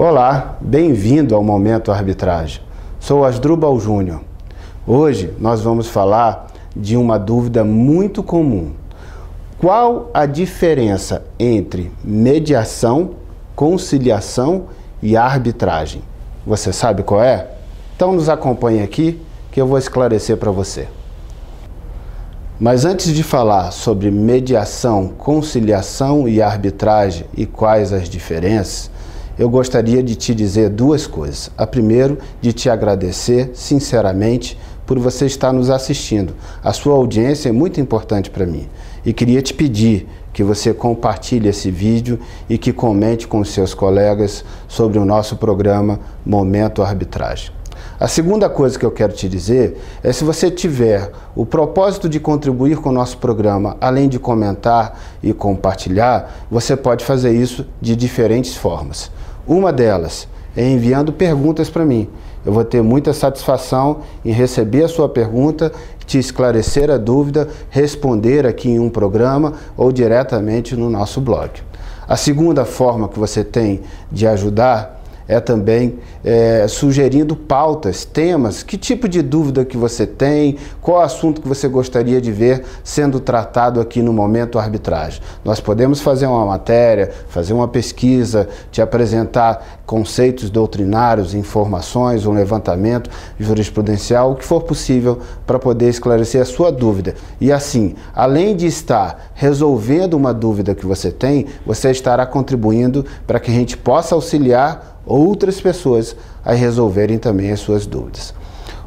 Olá, bem-vindo ao Momento Arbitragem. Sou Asdrubal Júnior. Hoje nós vamos falar de uma dúvida muito comum. Qual a diferença entre mediação, conciliação e arbitragem? Você sabe qual é? Então nos acompanhe aqui que eu vou esclarecer para você. Mas antes de falar sobre mediação, conciliação e arbitragem e quais as diferenças, eu gostaria de te dizer duas coisas. A primeira, de te agradecer sinceramente por você estar nos assistindo. A sua audiência é muito importante para mim. E queria te pedir que você compartilhe esse vídeo e que comente com os seus colegas sobre o nosso programa Momento Arbitragem. A segunda coisa que eu quero te dizer é, se você tiver o propósito de contribuir com o nosso programa, além de comentar e compartilhar, você pode fazer isso de diferentes formas. Uma delas é enviando perguntas para mim. Eu vou ter muita satisfação em receber a sua pergunta, te esclarecer a dúvida, responder aqui em um programa ou diretamente no nosso blog. A segunda forma que você tem de ajudar é também sugerindo pautas, temas, que tipo de dúvida que você tem, qual assunto que você gostaria de ver sendo tratado aqui no Momento Arbitragem. Nós podemos fazer uma matéria, fazer uma pesquisa, te apresentar conceitos doutrinários, informações, um levantamento jurisprudencial, o que for possível para poder esclarecer a sua dúvida. E assim, além de estar resolvendo uma dúvida que você tem, você estará contribuindo para que a gente possa auxiliar outras pessoas a resolverem também as suas dúvidas.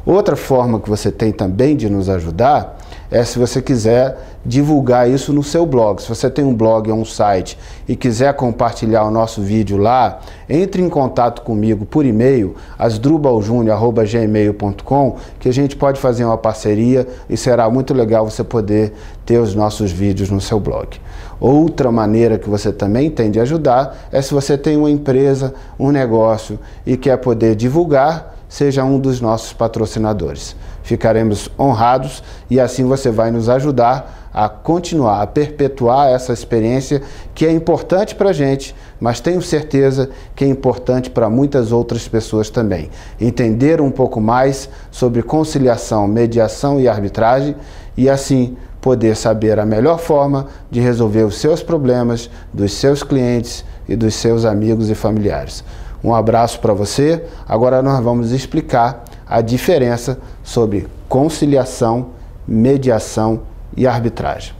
Outra forma que você tem também de nos ajudar é se você quiser divulgar isso no seu blog. Se você tem um blog ou um site e quiser compartilhar o nosso vídeo lá, entre em contato comigo por e-mail, asdrubaljunior@gmail.com, que a gente pode fazer uma parceria e será muito legal você poder ter os nossos vídeos no seu blog. Outra maneira que você também tem de ajudar é se você tem uma empresa, um negócio e quer poder divulgar, seja um dos nossos patrocinadores. Ficaremos honrados e assim você vai nos ajudar a continuar, a perpetuar essa experiência que é importante para a gente, mas tenho certeza que é importante para muitas outras pessoas também. Entender um pouco mais sobre conciliação, mediação e arbitragem e assim poder saber a melhor forma de resolver os seus problemas, dos seus clientes e dos seus amigos e familiares. Um abraço para você. Agora nós vamos explicar a diferença sobre conciliação, mediação e arbitragem.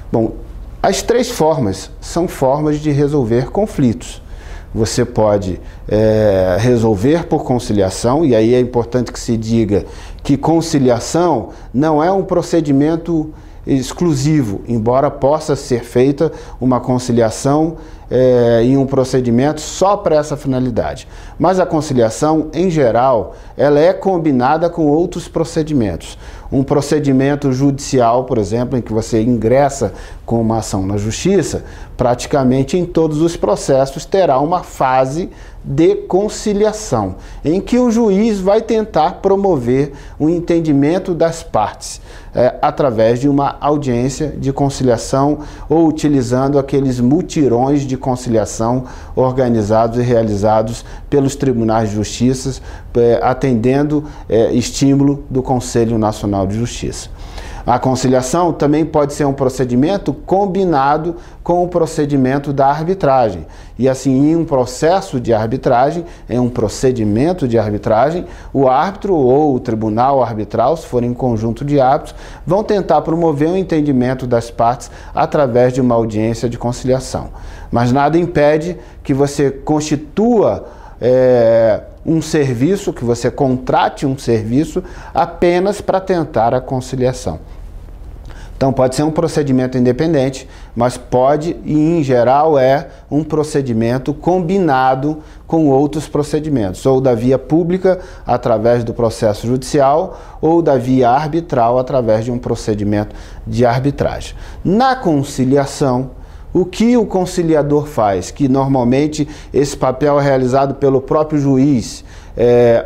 Bom, as três formas são formas de resolver conflitos. Você pode resolver por conciliação, e aí é importante que se diga que conciliação não é um procedimento exclusivo, embora possa ser feita uma conciliação em um procedimento só para essa finalidade. Mas a conciliação, em geral, ela é combinada com outros procedimentos. Um procedimento judicial, por exemplo, em que você ingressa com uma ação na justiça, praticamente em todos os processos terá uma fase de conciliação, em que o juiz vai tentar promover o entendimento das partes através de uma audiência de conciliação ou utilizando aqueles mutirões de conciliação organizados e realizados pelos tribunais de justiça, atendendo estímulo do Conselho Nacional de Justiça. A conciliação também pode ser um procedimento combinado com o procedimento da arbitragem. E assim, em um processo de arbitragem, em um procedimento de arbitragem, o árbitro ou o tribunal arbitral, se for em conjunto de árbitros, vão tentar promover o entendimento das partes através de uma audiência de conciliação. Mas nada impede que você constitua um serviço, que você contrate um serviço apenas para tentar a conciliação. Então pode ser um procedimento independente, mas pode e em geral é um procedimento combinado com outros procedimentos, ou da via pública através do processo judicial, ou da via arbitral através de um procedimento de arbitragem. Na conciliação, o que o conciliador faz? Que normalmente esse papel é realizado pelo próprio juiz,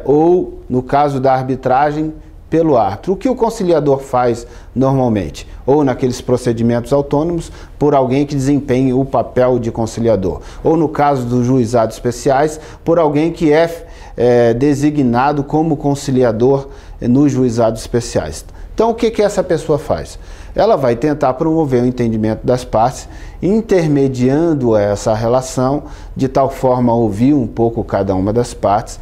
ou no caso da arbitragem, pelo árbitro. O que o conciliador faz normalmente? Ou naqueles procedimentos autônomos, por alguém que desempenhe o papel de conciliador. Ou no caso dos juizados especiais, por alguém que é designado como conciliador nos juizados especiais. Então, o que essa pessoa faz? Ela vai tentar promover o entendimento das partes, intermediando essa relação, de tal forma a ouvir um pouco cada uma das partes,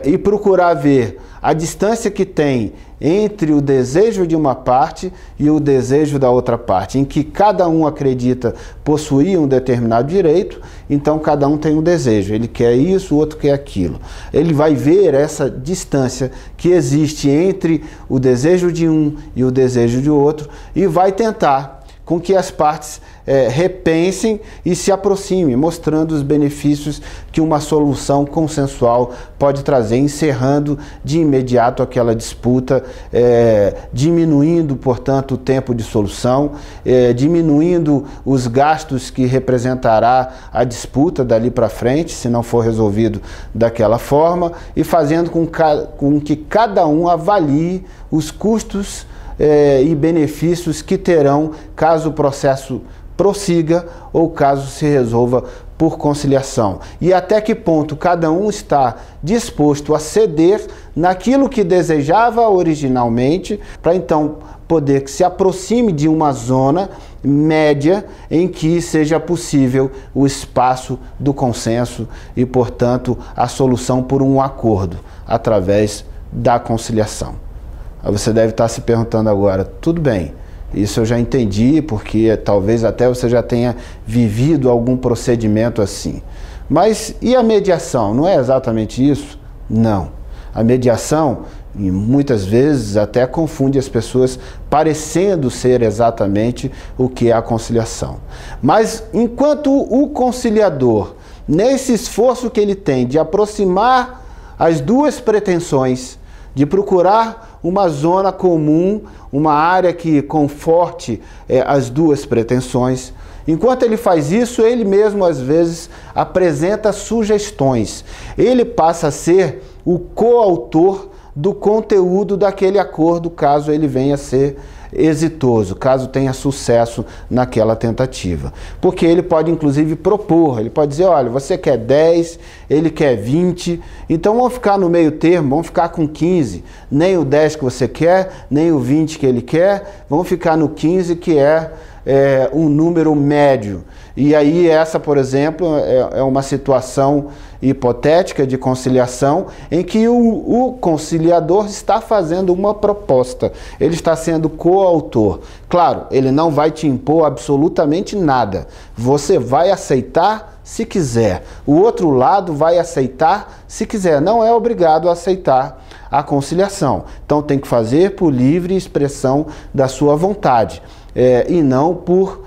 e procurar ver a distância que tem entre o desejo de uma parte e o desejo da outra parte, em que cada um acredita possuir um determinado direito, então cada um tem um desejo, ele quer isso, o outro quer aquilo. Ele vai ver essa distância que existe entre o desejo de um e o desejo de outro e vai tentar com que as partes repensem e se aproximem, mostrando os benefícios que uma solução consensual pode trazer, encerrando de imediato aquela disputa, diminuindo, portanto, o tempo de solução, diminuindo os gastos que representará a disputa dali para frente, se não for resolvido daquela forma, e fazendo com que cada um avalie os custos e benefícios que terão caso o processo prossiga ou caso se resolva por conciliação. E até que ponto cada um está disposto a ceder naquilo que desejava originalmente, para então poder que se aproxime de uma zona média em que seja possível o espaço do consenso e, portanto, a solução por um acordo através da conciliação. Aí você deve estar se perguntando agora, tudo bem, isso eu já entendi, porque talvez até você já tenha vivido algum procedimento assim. Mas e a mediação? Não é exatamente isso? Não. A mediação, e muitas vezes até confunde as pessoas, parecendo ser exatamente o que é a conciliação. Mas enquanto o conciliador, nesse esforço que ele tem de aproximar as duas pretensões, de procurar uma zona comum, uma área que conforte as duas pretensões. Enquanto ele faz isso, ele mesmo às vezes apresenta sugestões. Ele passa a ser o coautor do conteúdo daquele acordo, caso ele venha a ser exitoso, caso tenha sucesso naquela tentativa. Porque ele pode inclusive propor, ele pode dizer, olha, você quer 10, ele quer 20, então vamos ficar no meio termo, vamos ficar com 15, nem o 10 que você quer, nem o 20 que ele quer, vamos ficar no 15 que é um número médio. E aí essa, por exemplo, é uma situação hipotética de conciliação em que o conciliador está fazendo uma proposta, ele está sendo coautor. Claro, ele não vai te impor absolutamente nada, você vai aceitar se quiser, o outro lado vai aceitar se quiser, não é obrigado a aceitar a conciliação. Então tem que fazer por livre expressão da sua vontade. E não por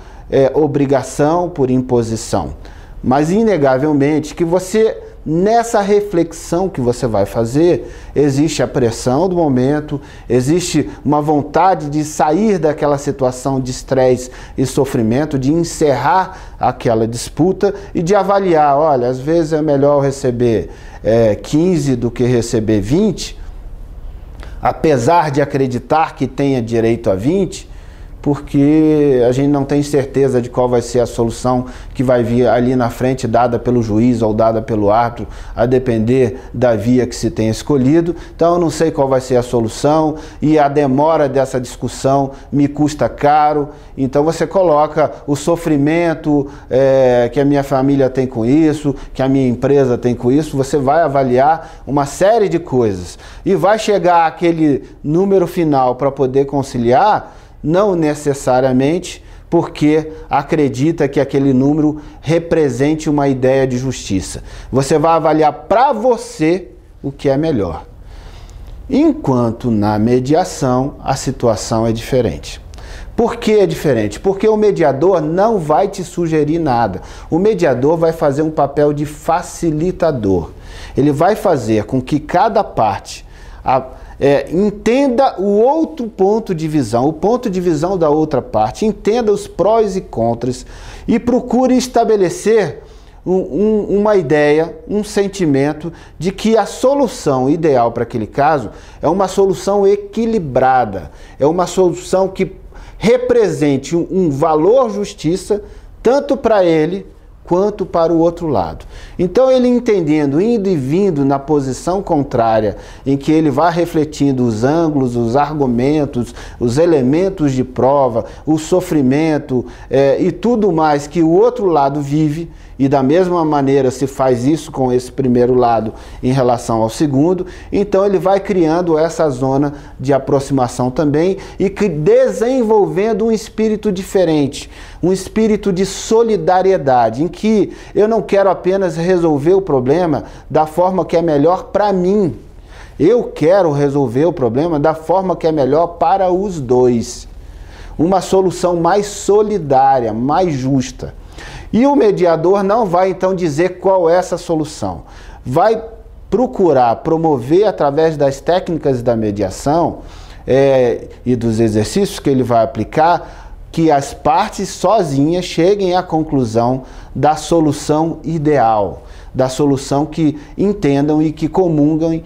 obrigação, por imposição. Mas inegavelmente que você, nessa reflexão que você vai fazer, existe a pressão do momento, existe uma vontade de sair daquela situação de estresse e sofrimento, de encerrar aquela disputa e de avaliar, olha, às vezes é melhor receber 15 do que receber 20, apesar de acreditar que tenha direito a 20, porque a gente não tem certeza de qual vai ser a solução que vai vir ali na frente, dada pelo juiz ou dada pelo árbitro, a depender da via que se tenha escolhido. Então eu não sei qual vai ser a solução e a demora dessa discussão me custa caro. Então você coloca o sofrimento que a minha família tem com isso, que a minha empresa tem com isso, você vai avaliar uma série de coisas e vai chegar àquele número final para poder conciliar, não necessariamente porque acredita que aquele número represente uma ideia de justiça. Você vai avaliar para você o que é melhor. Enquanto na mediação a situação é diferente. Por que é diferente? Porque o mediador não vai te sugerir nada. O mediador vai fazer um papel de facilitador. Ele vai fazer com que cada parte entenda o outro ponto de visão, o ponto de visão da outra parte, entenda os prós e contras e procure estabelecer uma ideia, um sentimento de que a solução ideal para aquele caso é uma solução equilibrada, é uma solução que represente um valor justiça tanto para ele quanto para o outro lado. Então ele entendendo, indo e vindo na posição contrária, em que ele vai refletindo os ângulos, os argumentos, os elementos de prova, o sofrimento e tudo mais que o outro lado vive, e da mesma maneira se faz isso com esse primeiro lado em relação ao segundo, então ele vai criando essa zona de aproximação também e desenvolvendo um espírito diferente, um espírito de solidariedade, em que eu não quero apenas resolver o problema da forma que é melhor para mim, eu quero resolver o problema da forma que é melhor para os dois. Uma solução mais solidária, mais justa. E o mediador não vai então dizer qual é essa solução. Vai procurar promover através das técnicas da mediação e dos exercícios que ele vai aplicar, que as partes sozinhas cheguem à conclusão da solução ideal, da solução que entendam e que comungam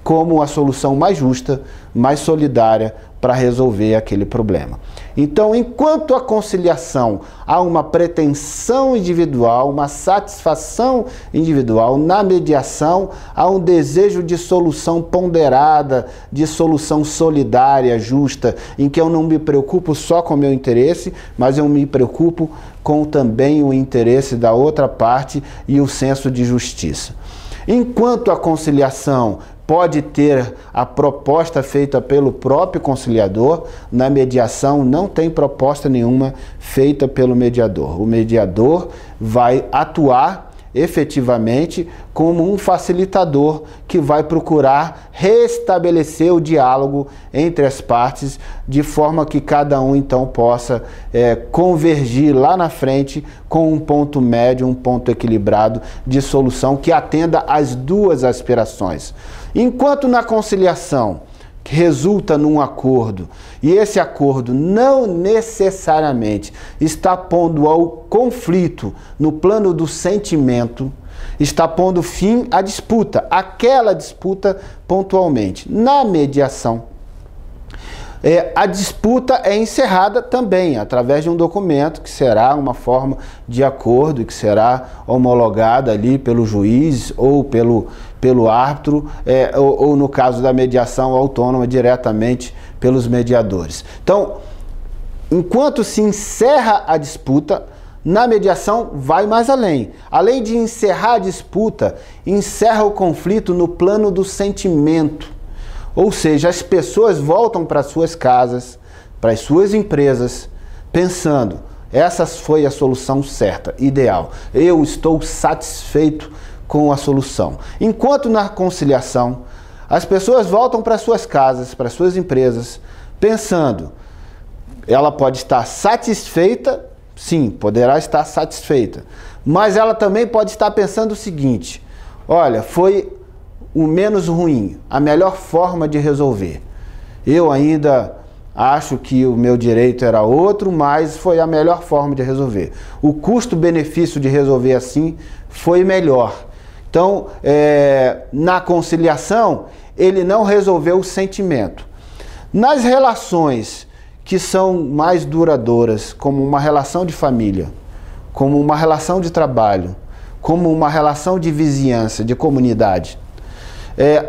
como a solução mais justa, mais solidária para resolver aquele problema. Então, enquanto a conciliação há uma pretensão individual, uma satisfação individual, na mediação há um desejo de solução ponderada, de solução solidária, justa, em que eu não me preocupo só com o meu interesse, mas eu me preocupo com também o interesse da outra parte e o senso de justiça. Enquanto a conciliação pode ter a proposta feita pelo próprio conciliador, na mediação não tem proposta nenhuma feita pelo mediador. O mediador vai atuar efetivamente como um facilitador que vai procurar restabelecer o diálogo entre as partes, de forma que cada um então possa convergir lá na frente com um ponto médio, um ponto equilibrado de solução que atenda às duas aspirações. Enquanto na conciliação que resulta num acordo, e esse acordo não necessariamente está pondo ao conflito no plano do sentimento, está pondo fim à disputa, aquela disputa pontualmente. Na mediação, a disputa é encerrada também através de um documento que será uma forma de acordo e que será homologada ali pelo juiz ou pelo árbitro, ou no caso da mediação autônoma, diretamente pelos mediadores. Então, enquanto se encerra a disputa, na mediação vai mais além. Além de encerrar a disputa, encerra o conflito no plano do sentimento. Ou seja, as pessoas voltam para suas casas, para as suas empresas, pensando, essa foi a solução certa, ideal. Eu estou satisfeito com a solução. Enquanto na conciliação, as pessoas voltam para suas casas, para suas empresas, pensando, ela pode estar satisfeita, sim, poderá estar satisfeita, mas ela também pode estar pensando o seguinte, olha, foi o menos ruim, a melhor forma de resolver. Eu ainda acho que o meu direito era outro, mas foi a melhor forma de resolver. O custo-benefício de resolver assim foi melhor. Então, na conciliação, ele não resolveu o sentimento. Nas relações que são mais duradouras, como uma relação de família, como uma relação de trabalho, como uma relação de vizinhança, de comunidade,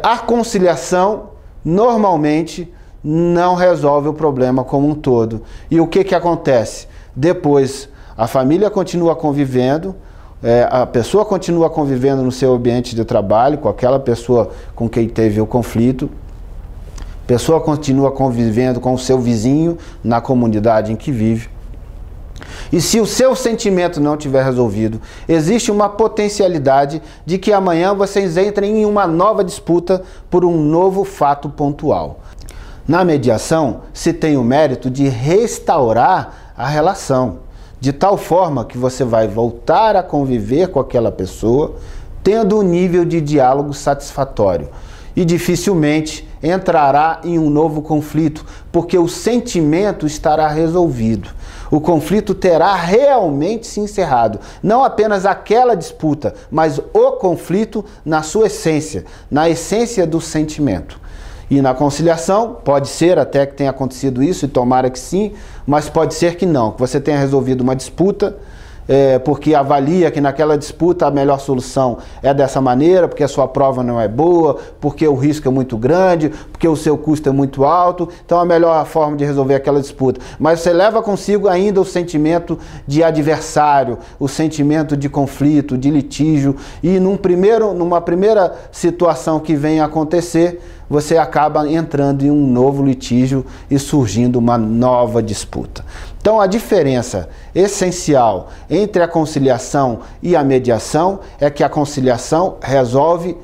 a conciliação normalmente não resolve o problema como um todo. E o que acontece? Depois a família continua convivendo, a pessoa continua convivendo no seu ambiente de trabalho, com aquela pessoa com quem teve o conflito, a pessoa continua convivendo com o seu vizinho na comunidade em que vive. E se o seu sentimento não tiver resolvido, existe uma potencialidade de que amanhã vocês entrem em uma nova disputa por um novo fato pontual. Na mediação, se tem o mérito de restaurar a relação, de tal forma que você vai voltar a conviver com aquela pessoa, tendo um nível de diálogo satisfatório. E dificilmente entrará em um novo conflito, porque o sentimento estará resolvido. O conflito terá realmente se encerrado. Não apenas aquela disputa, mas o conflito na sua essência, na essência do sentimento. E na conciliação, pode ser até que tenha acontecido isso, e tomara que sim, mas pode ser que não, que você tenha resolvido uma disputa, porque avalia que naquela disputa a melhor solução é dessa maneira, porque a sua prova não é boa, porque o risco é muito grande, porque o seu custo é muito alto, então a melhor forma de resolver aquela disputa. Mas você leva consigo ainda o sentimento de adversário, o sentimento de conflito, de litígio, e numa primeira situação que vem a acontecer, você acaba entrando em um novo litígio e surgindo uma nova disputa. Então a diferença essencial entre a conciliação e a mediação é que a conciliação resolve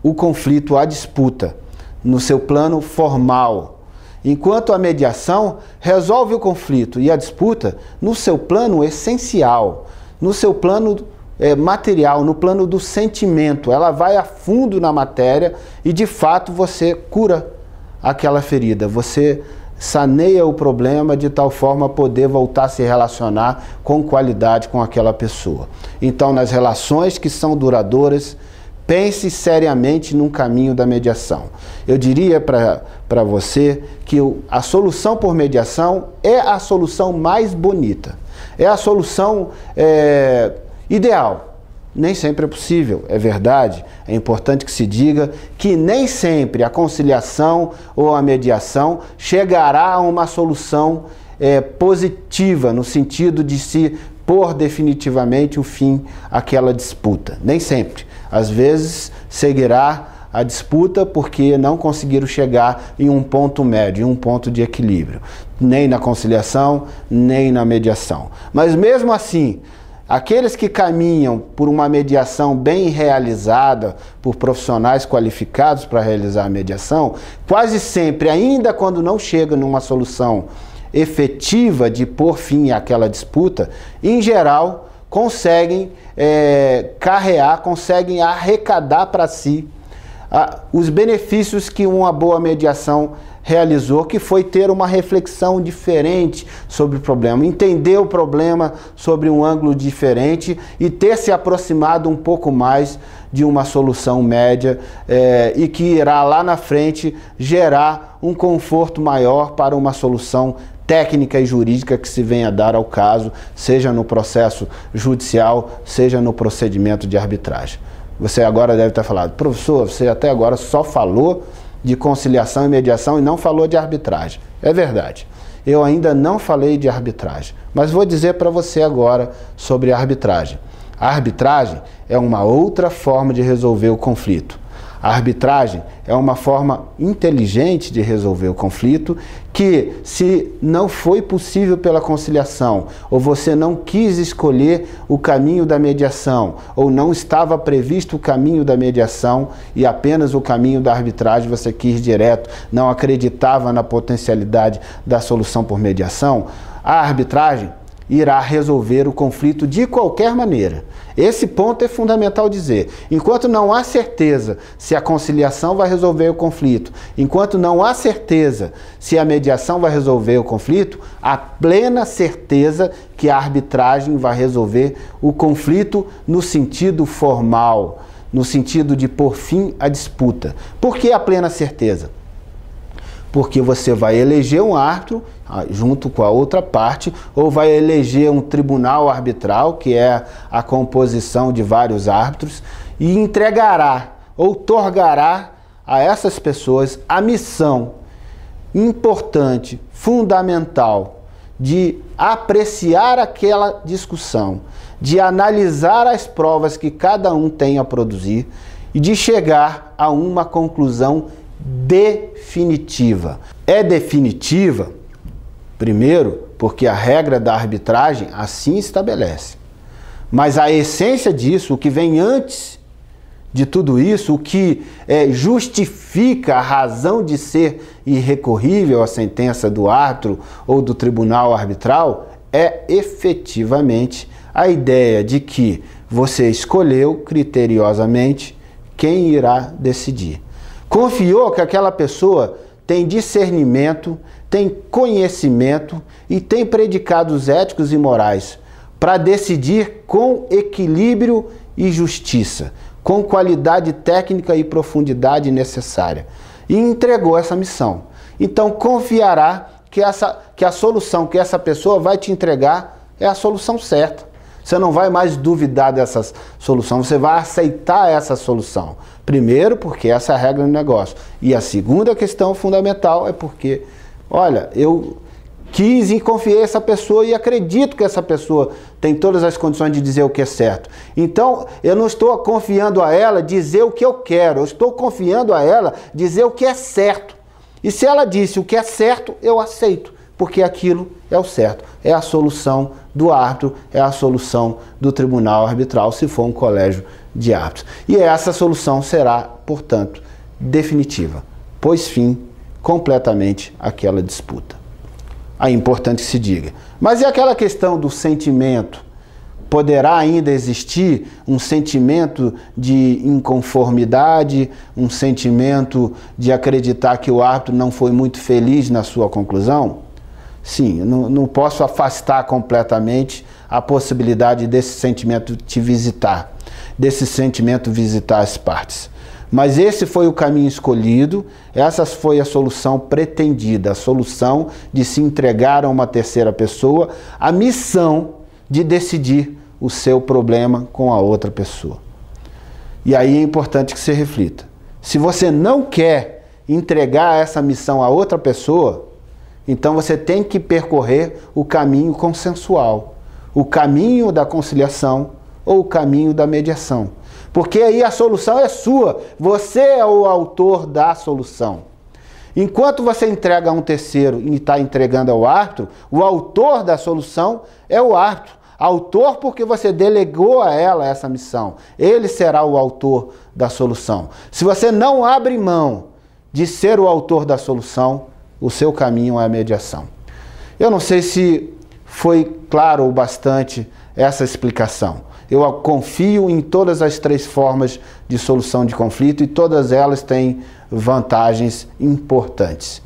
o conflito, a disputa, no seu plano formal, enquanto a mediação resolve o conflito e a disputa no seu plano essencial, no seu plano material, no plano do sentimento. Ela vai a fundo na matéria e de fato você cura aquela ferida, você saneia o problema de tal forma a poder voltar a se relacionar com qualidade com aquela pessoa. Então, nas relações que são duradouras, pense seriamente num caminho da mediação. Eu diria para você que a solução por mediação é a solução mais bonita, é a solução ideal. Nem sempre é possível, é verdade. É importante que se diga que nem sempre a conciliação ou a mediação chegará a uma solução positiva, no sentido de se pôr definitivamente o fim àquela disputa. Nem sempre. Às vezes seguirá a disputa porque não conseguiram chegar em um ponto médio, em um ponto de equilíbrio. Nem na conciliação, nem na mediação. Mas mesmo assim, aqueles que caminham por uma mediação bem realizada, por profissionais qualificados para realizar a mediação, quase sempre, ainda quando não chegam numa solução efetiva de pôr fim àquela disputa, em geral, conseguem conseguem arrecadar para si os benefícios que uma boa mediação realizou, que foi ter uma reflexão diferente sobre o problema, entender o problema sobre um ângulo diferente e ter se aproximado um pouco mais de uma solução média e que irá lá na frente gerar um conforto maior para uma solução técnica e jurídica que se venha a dar ao caso, seja no processo judicial, seja no procedimento de arbitragem. Você agora deve estar falando, professor, você até agora só falou de conciliação e mediação e não falou de arbitragem. É verdade, eu ainda não falei de arbitragem, mas vou dizer para você agora sobre a arbitragem. A arbitragem é uma outra forma de resolver o conflito. A arbitragem é uma forma inteligente de resolver o conflito que, se não foi possível pela conciliação, ou você não quis escolher o caminho da mediação, ou não estava previsto o caminho da mediação e apenas o caminho da arbitragem você quis direto, não acreditava na potencialidade da solução por mediação, a arbitragem irá resolver o conflito de qualquer maneira. Esse ponto é fundamental dizer. Enquanto não há certeza se a conciliação vai resolver o conflito, enquanto não há certeza se a mediação vai resolver o conflito, há plena certeza que a arbitragem vai resolver o conflito no sentido formal, no sentido de pôr fim à disputa. Por que a plena certeza? Porque você vai eleger um árbitro junto com a outra parte, ou vai eleger um tribunal arbitral, que é a composição de vários árbitros, e entregará, outorgará a essas pessoas a missão importante, fundamental, de apreciar aquela discussão, de analisar as provas que cada um tem a produzir e de chegar a uma conclusão definitiva. É definitiva, primeiro, porque a regra da arbitragem assim estabelece. Mas a essência disso, o que vem antes de tudo isso, o que justifica a razão de ser irrecorrível a sentença do árbitro ou do tribunal arbitral, é efetivamente a ideia de que você escolheu criteriosamente quem irá decidir. Confiou que aquela pessoa tem discernimento, tem conhecimento e tem predicados éticos e morais para decidir com equilíbrio e justiça, com qualidade técnica e profundidade necessária. E entregou essa missão. Então confiará que a solução que essa pessoa vai te entregar é a solução certa. Você não vai mais duvidar dessa solução, você vai aceitar essa solução. Primeiro, porque essa é a regra do negócio. E a segunda questão fundamental é porque, olha, eu quis e confiei nessa pessoa e acredito que essa pessoa tem todas as condições de dizer o que é certo. Então, eu não estou confiando a ela dizer o que eu quero, eu estou confiando a ela dizer o que é certo. E se ela disse o que é certo, eu aceito, porque aquilo é o certo. É a solução do árbitro, é a solução do tribunal arbitral, se for um colégio de árbitros. E essa solução será, portanto, definitiva, pôs fim completamente àquela disputa. Aí é importante que se diga. Mas e aquela questão do sentimento? Poderá ainda existir um sentimento de inconformidade, um sentimento de acreditar que o árbitro não foi muito feliz na sua conclusão? Sim, não posso afastar completamente a possibilidade desse sentimento te visitar, desse sentimento visitar as partes. Mas esse foi o caminho escolhido, essa foi a solução pretendida, a solução de se entregar a uma terceira pessoa, a missão de decidir o seu problema com a outra pessoa. E aí é importante que você reflita. Se você não quer entregar essa missão a outra pessoa, então você tem que percorrer o caminho consensual, o caminho da conciliação ou o caminho da mediação. Porque aí a solução é sua, você é o autor da solução. Enquanto você entrega a um terceiro e está entregando ao árbitro, o autor da solução é o árbitro. Autor porque você delegou a ela essa missão. Ele será o autor da solução. Se você não abre mão de ser o autor da solução, o seu caminho é a mediação. Eu não sei se foi claro o bastante essa explicação. Eu confio em todas as três formas de solução de conflito e todas elas têm vantagens importantes.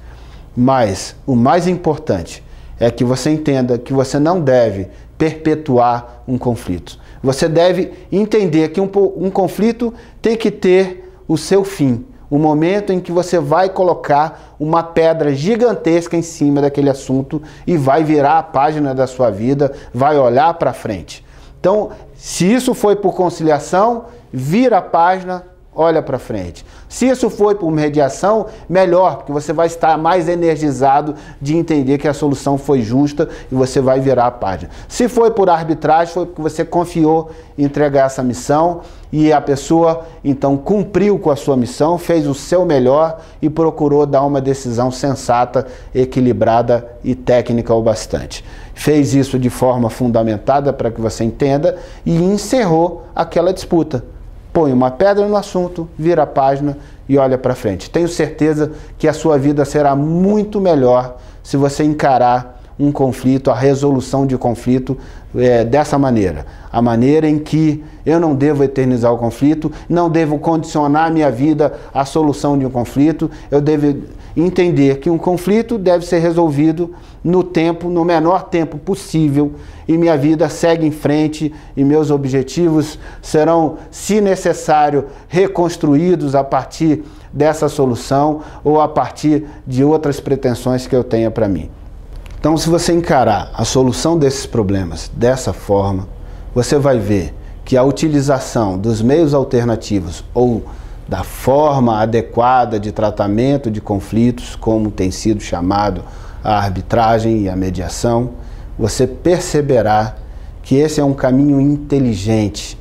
Mas o mais importante é que você entenda que você não deve perpetuar um conflito. Você deve entender que um conflito tem que ter o seu fim. O momento em que você vai colocar uma pedra gigantesca em cima daquele assunto e vai virar a página da sua vida, vai olhar para frente. Então, se isso foi por conciliação, vira a página, olha para frente. Se isso foi por mediação, melhor, porque você vai estar mais energizado de entender que a solução foi justa e você vai virar a página. Se foi por arbitragem, foi porque você confiou em entregar essa missão e a pessoa, então, cumpriu com a sua missão, fez o seu melhor e procurou dar uma decisão sensata, equilibrada e técnica o bastante. Fez isso de forma fundamentada para que você entenda e encerrou aquela disputa. Põe uma pedra no assunto, vira a página e olha para frente. Tenho certeza que a sua vida será muito melhor se você encarar um conflito, a resolução de conflito dessa maneira. A maneira em que eu não devo eternizar o conflito, não devo condicionar minha vida à solução de um conflito, eu devo entender que um conflito deve ser resolvido no tempo, no menor tempo possível, e minha vida segue em frente e meus objetivos serão, se necessário, reconstruídos a partir dessa solução ou a partir de outras pretensões que eu tenha para mim. Então, se você encarar a solução desses problemas dessa forma, você vai ver que a utilização dos meios alternativos ou da forma adequada de tratamento de conflitos, como tem sido chamado a arbitragem e a mediação, você perceberá que esse é um caminho inteligente,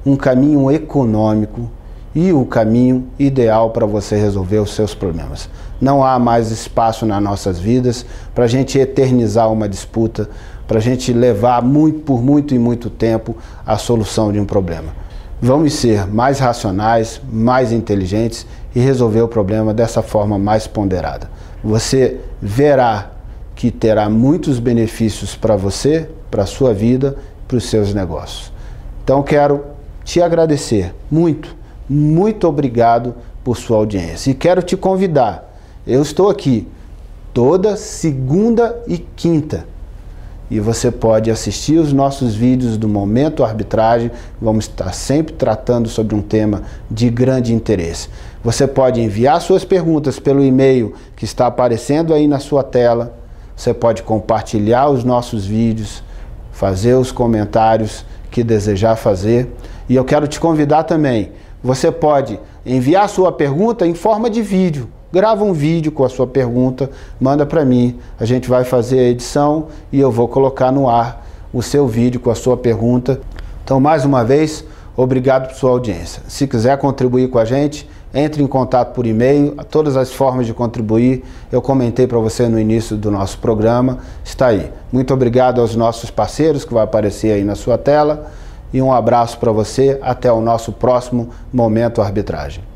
um caminho econômico e o caminho ideal para você resolver os seus problemas. Não há mais espaço nas nossas vidas para a gente eternizar uma disputa, para a gente levar por muito tempo a solução de um problema. Vamos ser mais racionais, mais inteligentes e resolver o problema dessa forma mais ponderada. Você verá que terá muitos benefícios para você, para a sua vida, para os seus negócios. Então quero te agradecer muito obrigado por sua audiência. E quero te convidar, eu estou aqui toda segunda e quinta. E você pode assistir os nossos vídeos do Momento Arbitragem. Vamos estar sempre tratando sobre um tema de grande interesse. Você pode enviar suas perguntas pelo e-mail que está aparecendo aí na sua tela. Você pode compartilhar os nossos vídeos, fazer os comentários que desejar fazer. E eu quero te convidar também. Você pode enviar sua pergunta em forma de vídeo. Grava um vídeo com a sua pergunta, manda para mim, a gente vai fazer a edição e eu vou colocar no ar o seu vídeo com a sua pergunta. Então, mais uma vez, obrigado por sua audiência. Se quiser contribuir com a gente, entre em contato por e-mail, todas as formas de contribuir, eu comentei para você no início do nosso programa, está aí. Muito obrigado aos nossos parceiros que vai aparecer aí na sua tela e um abraço para você, até o nosso próximo Momento Arbitragem.